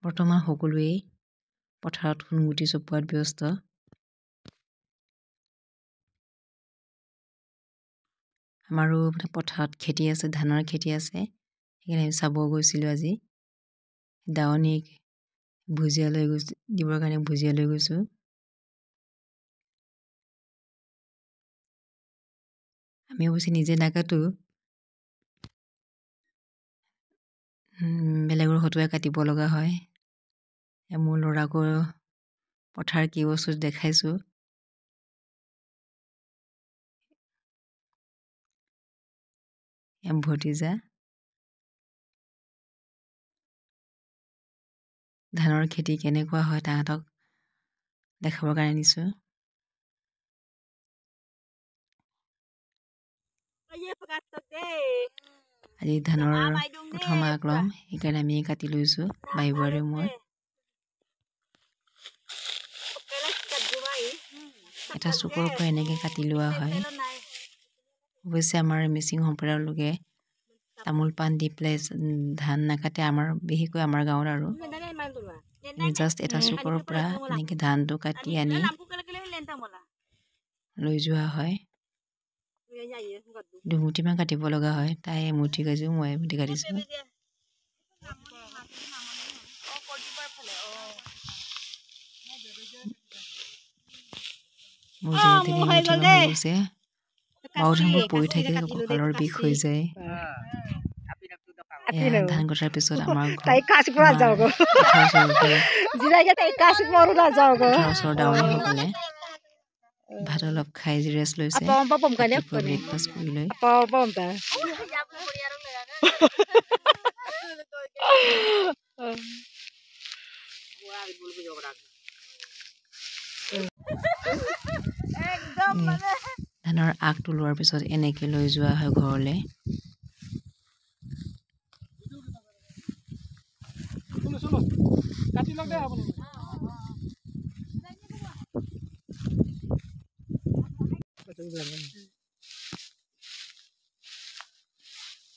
বৰ্তমান সকলোৱেই পথাৰত সোণগুটি চপোৱাত ব্যস্ত। আমাৰো পথাৰত খেতি আছে, ধানৰ খেতি আছে। সেইকাৰণে আমি চাব গৈছিলোঁ আজি। দাৱনীক ভুজিয়া লৈ গৈছোঁ, দিবৰ কাৰণে ভুজিয়া লৈ গৈছোঁ। আমি অৱশ্যে নিজে নাকাটো, বেলেগৰ হতুৱাই কাটিব লগা হয়। মোৰ ল'ৰাকো পথাৰ কি বস্তু দেখাইছোঁ। ভতিজা ধানৰ খেতি কেনেকুৱা হয় তাহাঁতক দেখাবৰ কাৰণে নিছোঁ। আজি ধানৰ প্ৰথম আগ ল'ম, সেইকাৰণে আমি কাটি লৈছোঁ বাইদেউ আৰু মই। এটা চুকৰ পৰা এনেকৈ কাটি লোৱা হয়। অৱশ্যে আমাৰ মিচিং সম্প্ৰদায়ৰ লোকে তামোল পাণ দি পেলাই ধান নাকাটে, বিশেষকৈ আমাৰ গাঁৱত আৰু জাষ্ট এটা চুকৰ পৰা এনেকৈ ধানটো কাটি আনি লৈ যোৱা হয়। দুমুঠিমান কাটিব লগা হয়, তাই এমুঠি কাটিছোঁ, মই এমুঠি কাটিছোঁ। মোৰ যেনে তেনে এমুঠিমান হৈ গৈছে। বাওধানবোৰ পৰি থাকিলে কঁকালৰ বিষ হৈ যায়। ধান কটাৰ পিছত আমাৰ ওচৰৰ দাৱনীসকলে ভাত অলপ খাই ৰেষ্ট লৈছে, ব্ৰেকফাষ্ট কৰি লৈ। ধানৰ আগটো লোৱাৰ পিছত এনেকৈ লৈ যোৱা হয় ঘৰলৈ।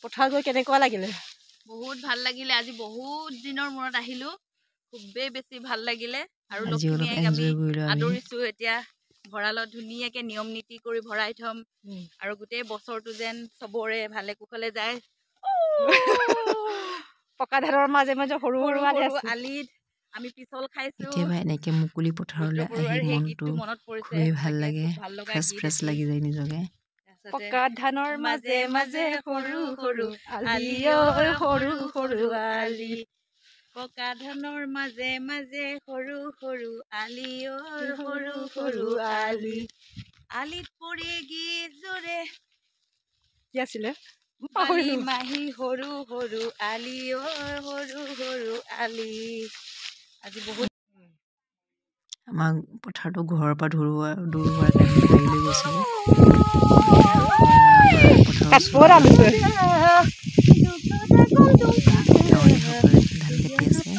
পথাৰ গৈ কেনেকুৱা লাগিলে? বহুত ভাল লাগিলে। আজি বহুত দিনৰ মূৰত আহিলো, খুবেই বেছি ভাল লাগিলে। আৰু আজি অলপ লক্ষ্মীক আমি এনজয় কৰিলোঁ আমি। আদৰিছো। এতিয়া ভঁৰালত ধুনীয়াকে নিয়ম নীতি কৰি ভৰাই থম, আৰু গোটেই বছৰটো যেন চবৰে ভালে কুশলে যায়। পকা ধানৰ মাজে মাজে সৰু সৰু আলিত আমি পিছল খাইছো। কেতিয়াবা এনেকে মুকলি পথাৰলৈ আহি মনটো খুবেই ভাল লাগে, ফ্ৰেছ লাগি যায় নিজকে। পকা ধানৰ মাজে মাজে সৰু সৰু আলি, সৰু সৰু আলি। পকা ধানৰ মাজে মাজে সৰু সৰু আলি, সৰু সৰু আলি। আলিত পৰি গীত জোৰে কি আছিলে? বালি মাহী সৰু সৰু আলি, সৰু সৰু আলি। আজি বহুত আমাক পথাৰটো ঘৰৰ পৰা দূৰ হোৱাৰ কাৰণে গাড়ী লৈ গৈছিলোঁ। দাৱনীসকলে ধান কাটি আছে।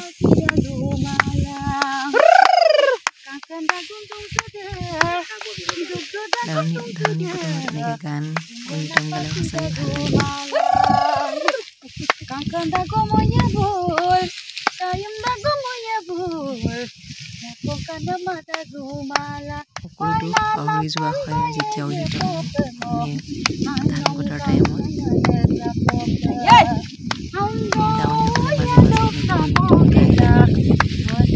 ধাৱনী পথাৰত এনেকৈ গান কীৰ্তন গালে সঁচাকৈ ভাল লাগে। সকলোতো পাহৰি যোৱা হয় যেতিয়া ধান কটাৰ টাইমত। দাৱনীসকলে মাজে মাজে এনেকৈ গীতো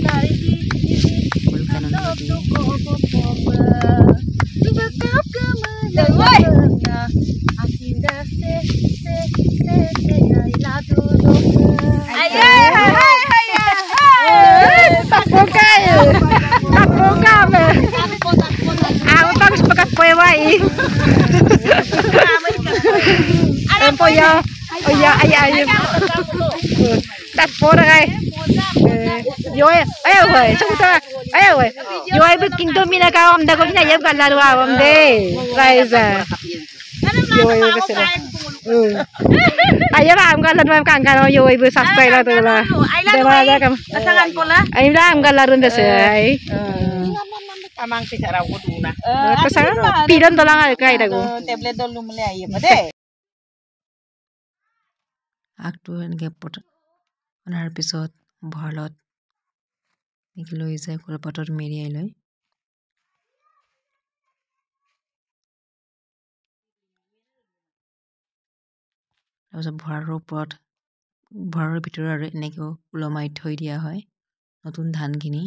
গায়, সকলোকে আনন্দ দিয়ে। Ayo lah, am galar mam kan kan yo ibu subscribe lah tu lah. Dewa aja kam. Asangan pola. Ayo lah am galarun deh sih. Amang sih cara aku dulu nah. Kesana pidan tolang aja kayak dagu. Tablet dulu mulai aja pada. আগটো এনেকৈ অনাৰ পিছত ভঁৰালত এনেকৈ লৈ যায় কলপাতত মেৰিয়াই লয়। তাৰপিছত ভঁৰালৰ ভিতৰত আৰু এনেকৈ ওলমাই থৈ দিয়া হয় নতুন ধানখিনি।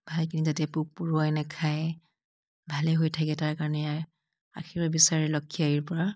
ধানখিনি যাতে পোক পৰুৱাই নাখায়, ভালে হৈ থাকে তাৰ কাৰণে আশীৰ্বাদ বিচাৰে লক্ষী আইৰ পৰা।